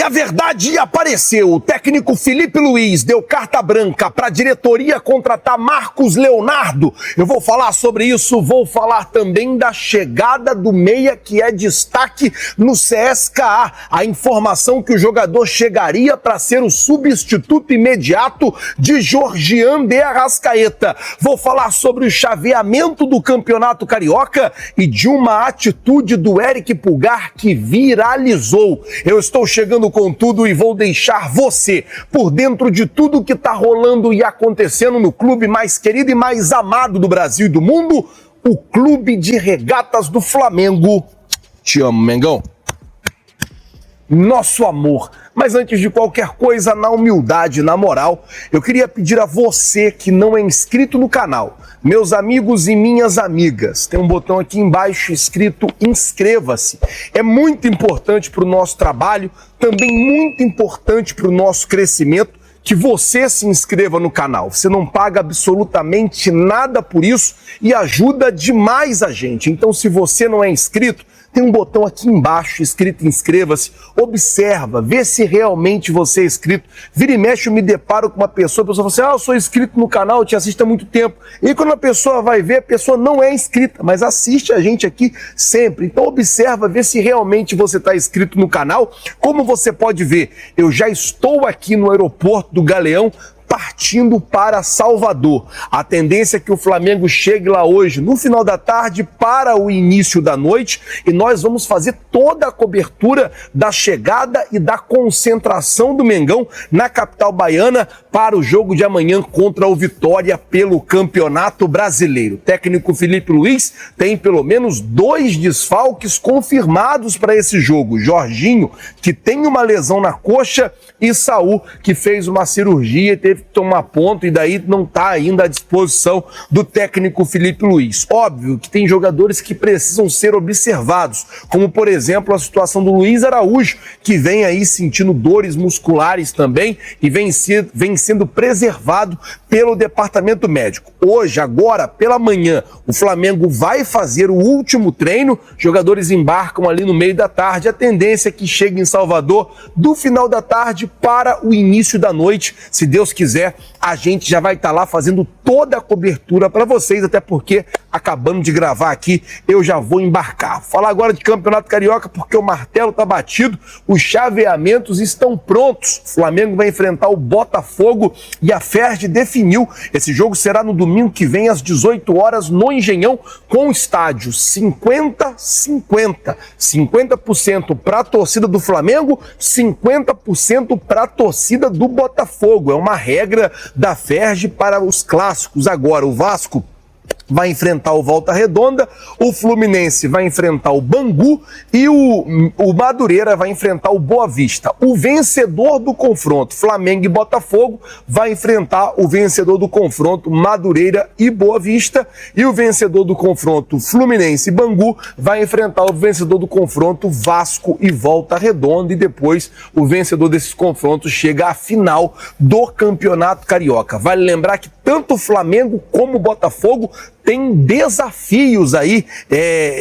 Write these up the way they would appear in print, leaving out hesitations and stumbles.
a verdade apareceu. O técnico Felipe Luiz deu carta branca para a diretoria contratar Marcos Leonardo. Eu vou falar sobre isso, vou falar também da chegada do meia que é destaque no CSKA. A informação que o jogador chegaria para ser o substituto imediato de Georgian de Arrascaeta. Vou falar sobre o chaveamento do Campeonato Carioca e de uma atitude do Eric Pulgar que viralizou. Eu estou chegando com tudo e vou deixar você por dentro de tudo que está rolando e acontecendo no clube mais querido e mais amado do Brasil e do mundo, o Clube de Regatas do Flamengo. Te amo, Mengão. Nosso amor. Mas antes de qualquer coisa, na humildade, na moral, eu queria pedir a você que não é inscrito no canal, meus amigos e minhas amigas, tem um botão aqui embaixo escrito inscreva-se. É muito importante para o nosso trabalho, também muito importante para o nosso crescimento, que você se inscreva no canal. Você não paga absolutamente nada por isso e ajuda demais a gente. Então, se você não é inscrito, tem um botão aqui embaixo escrito inscreva-se, observa, vê se realmente você é inscrito. Vira e mexe, eu me deparo com uma pessoa, a pessoa fala assim, eu sou inscrito no canal, eu te assisto há muito tempo. E quando a pessoa vai ver, a pessoa não é inscrita, mas assiste a gente aqui sempre. Então observa, vê se realmente você está inscrito no canal. Como você pode ver, eu já estou aqui no aeroporto do Galeão, partindo para Salvador. A tendência é que o Flamengo chegue lá hoje, no final da tarde, para o início da noite, e nós vamos fazer toda a cobertura da chegada e da concentração do Mengão na capital baiana para o jogo de amanhã contra o Vitória pelo Campeonato Brasileiro. O técnico Felipe Luiz tem pelo menos 2 desfalques confirmados para esse jogo. Jorginho, que tem uma lesão na coxa, e Saul, que fez uma cirurgia e teve que tomar ponto e daí não está ainda à disposição do técnico Felipe Luiz. Óbvio que tem jogadores que precisam ser observados, como por exemplo a situação do Luiz Araújo, que vem aí sentindo dores musculares também e vem sendo preservado pelo departamento médico. Hoje, agora, pela manhã, o Flamengo vai fazer o último treino, jogadores embarcam ali no meio da tarde, a tendência é que chegue em Salvador do final da tarde para o início da noite. Se Deus quiser, a gente já vai estar lá fazendo toda a cobertura para vocês, até porque, acabando de gravar aqui, eu já vou embarcar. Vou falar agora de Campeonato Carioca, porque o martelo está batido, os chaveamentos estão prontos. O Flamengo vai enfrentar o Botafogo e a Ferdi definiu. Esse jogo será no domingo que vem, às 18 horas, no Engenhão, com o estádio 50-50. 50% para a torcida do Flamengo, 50% para a torcida do Botafogo. É uma regra da Ferdi para os clássicos. Agora, o Vasco vai enfrentar o Volta Redonda, o Fluminense vai enfrentar o Bangu e o Madureira vai enfrentar o Boa Vista. O vencedor do confronto, Flamengo e Botafogo, vai enfrentar o vencedor do confronto, Madureira e Boa Vista, e o vencedor do confronto, Fluminense e Bangu, vai enfrentar o vencedor do confronto, Vasco e Volta Redonda, e depois o vencedor desses confrontos chega à final do Campeonato Carioca. Vale lembrar que tanto o Flamengo como o Botafogo tem desafios aí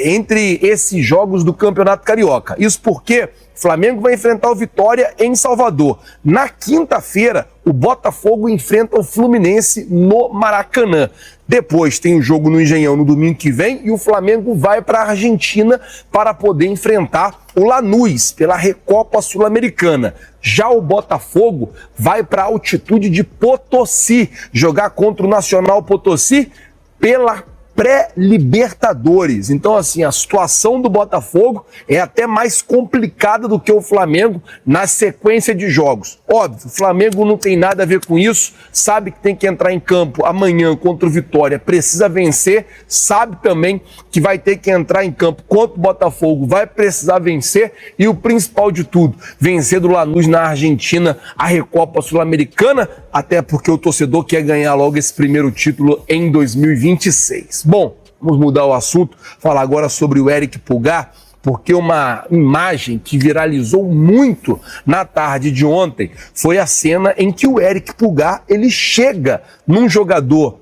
entre esses jogos do Campeonato Carioca. Isso porque o Flamengo vai enfrentar o Vitória em Salvador. Na quinta-feira, o Botafogo enfrenta o Fluminense no Maracanã. Depois tem o jogo no Engenhão no domingo que vem e o Flamengo vai para a Argentina para poder enfrentar o Lanús pela Recopa Sul-Americana. Já o Botafogo vai para a altitude de Potosí, jogar contra o Nacional Potosí pela pré-Libertadores. Então, assim, a situação do Botafogo é até mais complicada do que o Flamengo na sequência de jogos. Óbvio, o Flamengo não tem nada a ver com isso, sabe que tem que entrar em campo amanhã contra o Vitória, precisa vencer, sabe também que vai ter que entrar em campo contra o Botafogo, vai precisar vencer, e o principal de tudo, vencer do Lanús na Argentina a Recopa Sul-Americana, até porque o torcedor quer ganhar logo esse primeiro título em 2026. Bom, vamos mudar o assunto, falar agora sobre o Eric Pulgar, porque uma imagem que viralizou muito na tarde de ontem foi a cena em que o Eric Pulgar ele chega num jogador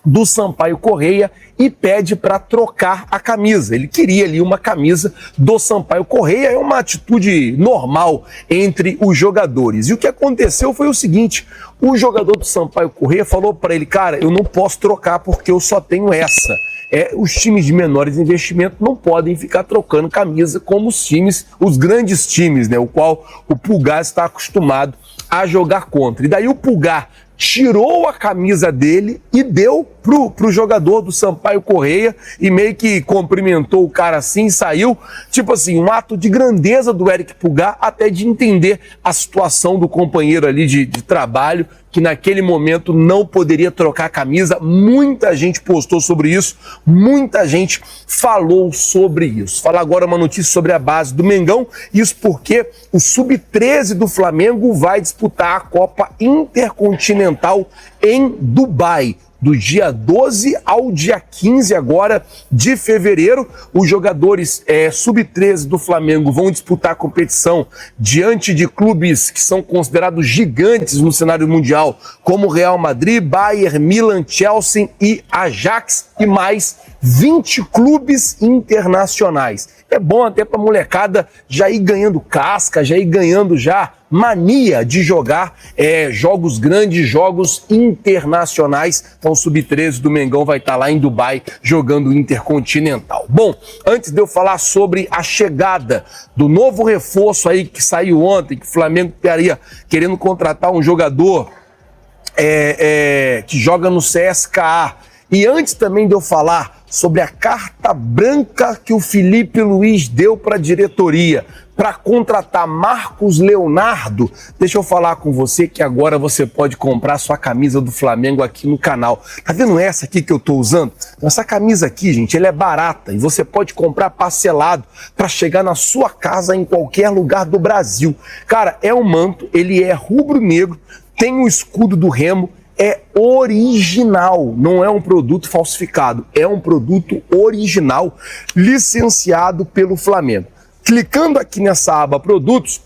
do Sampaio Corrêa e pede para trocar a camisa. Ele queria ali uma camisa do Sampaio Corrêa, é uma atitude normal entre os jogadores. E o que aconteceu foi o seguinte, o jogador do Sampaio Corrêa falou para ele, cara, eu não posso trocar porque eu só tenho essa. Os times de menores investimentos não podem ficar trocando camisa como os grandes times, né, o qual o Pulgar está acostumado a jogar contra. E daí o Pulgar tirou a camisa dele e deu pro jogador do Sampaio Corrêa e meio que cumprimentou o cara assim e saiu. Tipo assim, um ato de grandeza do Eric Pulgar, até de entender a situação do companheiro ali de trabalho, que naquele momento não poderia trocar a camisa. Muita gente postou sobre isso, muita gente falou sobre isso. Falar agora uma notícia sobre a base do Mengão, isso porque o Sub-13 do Flamengo vai disputar a Copa Intercontinental em Dubai. Do dia 12 ao dia 15 agora de fevereiro, os jogadores Sub-13 do Flamengo vão disputar a competição diante de clubes que são considerados gigantes no cenário mundial, como Real Madrid, Bayern, Milan, Chelsea e Ajax, e mais 20 clubes internacionais. É bom até para a molecada já ir ganhando casca, já ir ganhando já mania de jogar jogos grandes, jogos internacionais. Então o Sub-13 do Mengão vai estar lá em Dubai jogando Intercontinental. Bom, antes de eu falar sobre a chegada do novo reforço aí que saiu ontem, que o Flamengo estaria querendo contratar um jogador que joga no CSKA, e antes também de eu falar sobre a carta branca que o Felipe Luiz deu para a diretoria para contratar Marcos Leonardo, deixa eu falar com você que agora você pode comprar sua camisa do Flamengo aqui no canal. Tá vendo essa aqui que eu tô usando? Essa camisa aqui, gente, ela é barata e você pode comprar parcelado para chegar na sua casa em qualquer lugar do Brasil. Cara, é um manto, ele é rubro-negro, tem o escudo do Remo, é original, não é um produto falsificado, é um produto original, licenciado pelo Flamengo. Clicando aqui nessa aba produtos,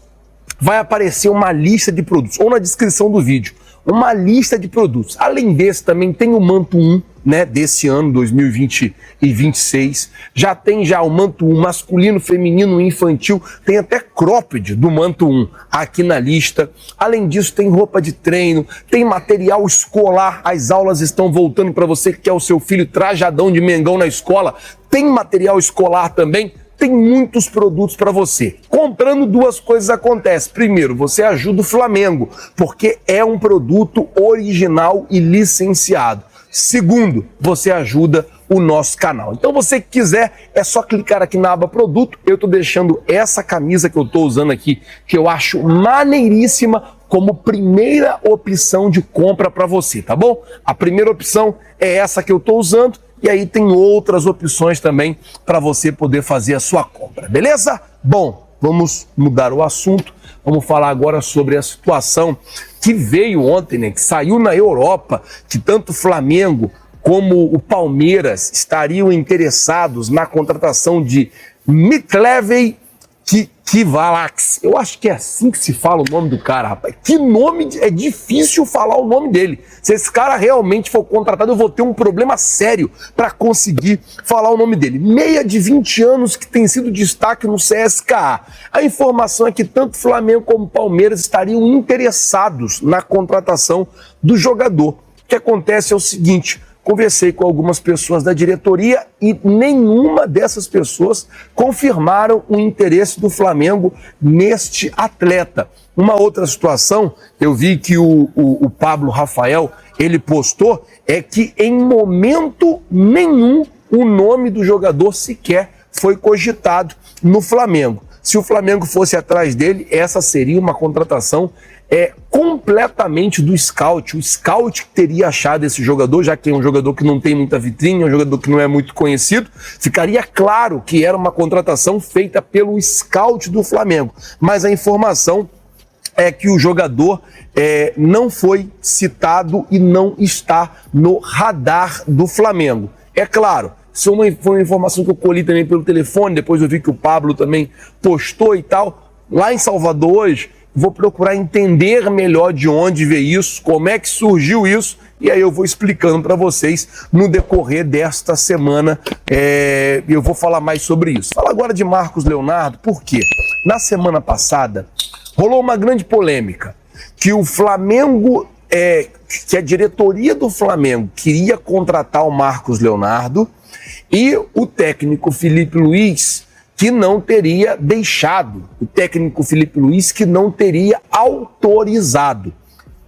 vai aparecer uma lista de produtos, ou na descrição do vídeo, uma lista de produtos. Além desse, também tem o manto 1, né, desse ano, 2020 e 26. Já tem o manto 1 masculino, feminino, infantil, tem até cropped do manto 1 aqui na lista. Além disso, tem roupa de treino, tem material escolar, as aulas estão voltando para você que quer o seu filho trajadão de Mengão na escola, tem material escolar também. Tem muitos produtos para você. Comprando, duas coisas acontecem. Primeiro, você ajuda o Flamengo, porque é um produto original e licenciado. Segundo, você ajuda o nosso canal. Então, você que quiser, é só clicar aqui na aba produto. Eu estou deixando essa camisa que eu estou usando aqui, que eu acho maneiríssima, como primeira opção de compra para você, tá bom? A primeira opção é essa que eu estou usando. E aí tem outras opções também para você poder fazer a sua compra, beleza? Bom, vamos mudar o assunto, vamos falar agora sobre a situação que veio ontem, né, que saiu na Europa, que tanto o Flamengo como o Palmeiras estariam interessados na contratação de Miclevei Kivalax. Eu acho que é assim que se fala o nome do cara, rapaz. Que nome, é difícil falar o nome dele. Se esse cara realmente for contratado, eu vou ter um problema sério para conseguir falar o nome dele. Meia de 20 anos que tem sido destaque no CSKA. A informação é que tanto Flamengo como Palmeiras estariam interessados na contratação do jogador. O que acontece é o seguinte: conversei com algumas pessoas da diretoria e nenhuma dessas pessoas confirmaram o interesse do Flamengo neste atleta. Uma outra situação, eu vi que o Pablo Rafael, ele postou, é que em momento nenhum o nome do jogador sequer foi cogitado no Flamengo. Se o Flamengo fosse atrás dele, essa seria uma contratação completamente do scout. O scout teria achado esse jogador, já que é um jogador que não tem muita vitrine, é um jogador que não é muito conhecido, ficaria claro que era uma contratação feita pelo scout do Flamengo. Mas a informação é que o jogador não foi citado e não está no radar do Flamengo. É claro, isso foi uma informação que eu colhi também pelo telefone, depois eu vi que o Pablo também postou e tal. Lá em Salvador hoje, vou procurar entender melhor de onde veio isso, como é que surgiu isso, e aí eu vou explicando para vocês no decorrer desta semana. Eu vou falar mais sobre isso. Fala agora de Marcos Leonardo, por quê? Na semana passada rolou uma grande polêmica, que o Flamengo, que a diretoria do Flamengo queria contratar o Marcos Leonardo e o técnico Felipe Luiz que não teria deixado, o técnico Felipe Luiz que não teria autorizado.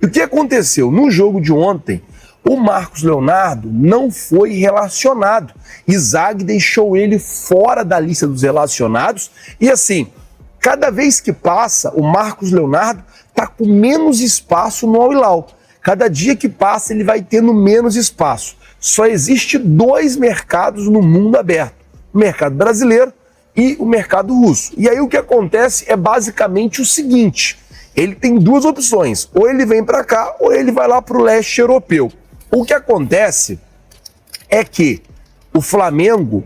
E o que aconteceu? No jogo de ontem, o Marcos Leonardo não foi relacionado. Izag deixou ele fora da lista dos relacionados e assim, cada vez que passa, o Marcos Leonardo está com menos espaço no Al Hilal. Cada dia que passa, ele vai tendo menos espaço. Só existe 2 mercados no mundo aberto, o mercado brasileiro e o mercado russo. E aí o que acontece é basicamente o seguinte, ele tem 2 opções, ou ele vem para cá ou ele vai lá para o leste europeu. O que acontece é que o Flamengo,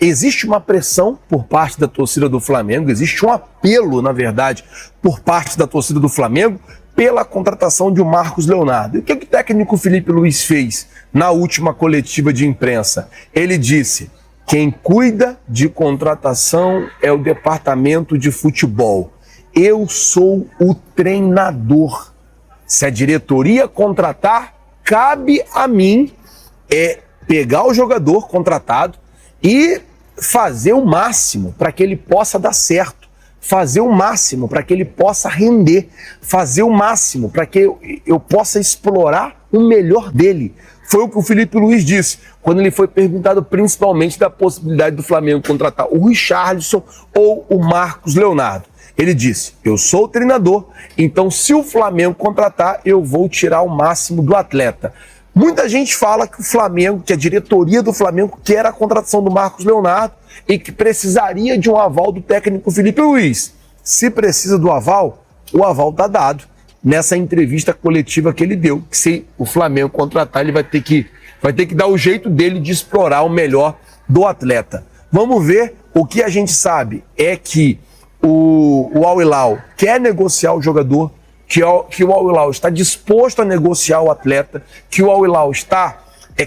existe uma pressão por parte da torcida do Flamengo, existe um apelo, na verdade, por parte da torcida do Flamengo pela contratação de um Marcos Leonardo. E o que o técnico Felipe Luiz fez na última coletiva de imprensa? Ele disse: quem cuida de contratação é o departamento de futebol. Eu sou o treinador. Se a diretoria contratar, cabe a mim pegar o jogador contratado e fazer o máximo para que ele possa dar certo, fazer o máximo para que ele possa render, fazer o máximo para que eu possa explorar o melhor dele. Foi o que o Felipe Luiz disse, quando ele foi perguntado principalmente da possibilidade do Flamengo contratar o Richarlison ou o Marcos Leonardo. Ele disse: eu sou o treinador, então se o Flamengo contratar, eu vou tirar o máximo do atleta. Muita gente fala que o Flamengo, que a diretoria do Flamengo quer a contratação do Marcos Leonardo e que precisaria de um aval do técnico Felipe Luiz. Se precisa do aval, o aval está dado nessa entrevista coletiva que ele deu, que se o Flamengo contratar, ele vai ter que dar o jeito dele de explorar o melhor do atleta. Vamos ver. O que a gente sabe é que o Al Hilal quer negociar o jogador, que o Al Hilal está disposto a negociar o atleta, que o Al Hilal está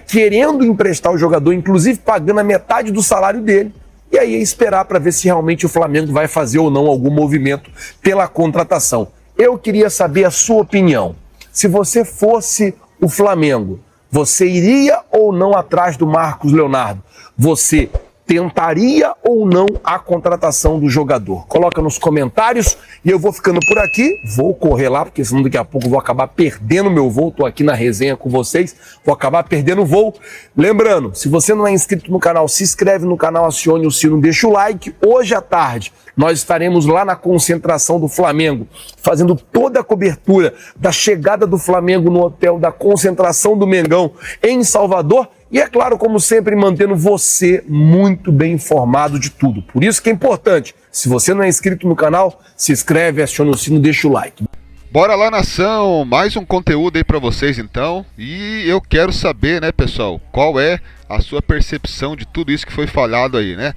querendo emprestar o jogador, inclusive pagando a metade do salário dele, e aí esperar para ver se realmente o Flamengo vai fazer ou não algum movimento pela contratação. Eu queria saber a sua opinião. Se você fosse o Flamengo, você iria ou não atrás do Marcos Leonardo? Você tentaria ou não a contratação do jogador? Coloca nos comentários e eu vou ficando por aqui. Vou correr lá, porque senão daqui a pouco eu vou acabar perdendo meu voo. Estou aqui na resenha com vocês, vou acabar perdendo o voo. Lembrando, se você não é inscrito no canal, se inscreve no canal, acione o sino, deixa o like. Hoje à tarde nós estaremos lá na concentração do Flamengo, fazendo toda a cobertura da chegada do Flamengo no hotel da concentração do Mengão em Salvador. E é claro, como sempre, mantendo você muito bem informado de tudo. Por isso que é importante, se você não é inscrito no canal, se inscreve, aciona o sino, deixa o like. Bora lá, nação! Mais um conteúdo aí pra vocês então. E eu quero saber, né, pessoal, qual é a sua percepção de tudo isso que foi falado aí, né?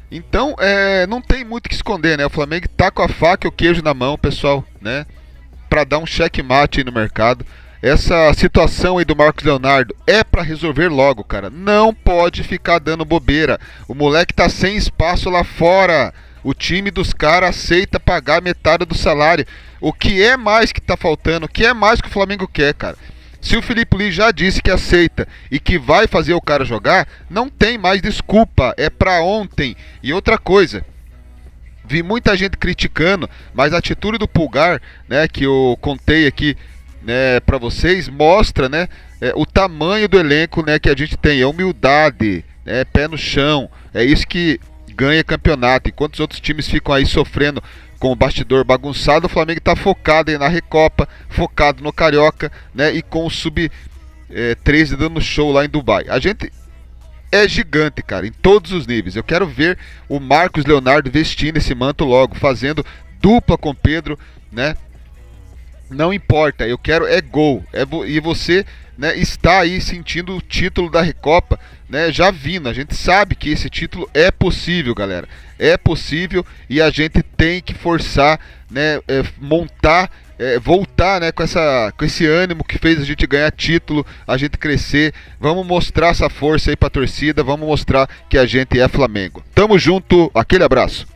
Então, não tem muito o que esconder, né? O Flamengo tá com a faca e o queijo na mão, pessoal, né? Pra dar um checkmate aí no mercado. Essa situação aí do Marcos Leonardo é pra resolver logo, cara. Não pode ficar dando bobeira. O moleque tá sem espaço lá fora. O time dos caras aceita pagar metade do salário. O que é mais que tá faltando? O que é mais que o Flamengo quer, cara? Se o Felipe Luiz já disse que aceita e que vai fazer o cara jogar, não tem mais desculpa. É pra ontem. E outra coisa, vi muita gente criticando, mas a atitude do Pulgar, né, que eu contei aqui, né, para vocês, mostra, né, o tamanho do elenco, né, que a gente tem, a humildade, né, pé no chão, é isso que ganha campeonato. Enquanto os outros times ficam aí sofrendo com o bastidor bagunçado, o Flamengo está focado aí na Recopa, focado no Carioca, né, e com o Sub-13 dando show lá em Dubai. A gente é gigante, cara, em todos os níveis. Eu quero ver o Marcos Leonardo vestindo esse manto logo, fazendo dupla com o Pedro, né? Não importa, eu quero gol. E você né, está aí sentindo o título da Recopa, né, já vindo. A gente sabe que esse título é possível, galera. É possível e a gente tem que forçar, né, voltar, né, com esse ânimo que fez a gente ganhar título, a gente crescer. Vamos mostrar essa força aí pra torcida, vamos mostrar que a gente é Flamengo. Tamo junto, aquele abraço.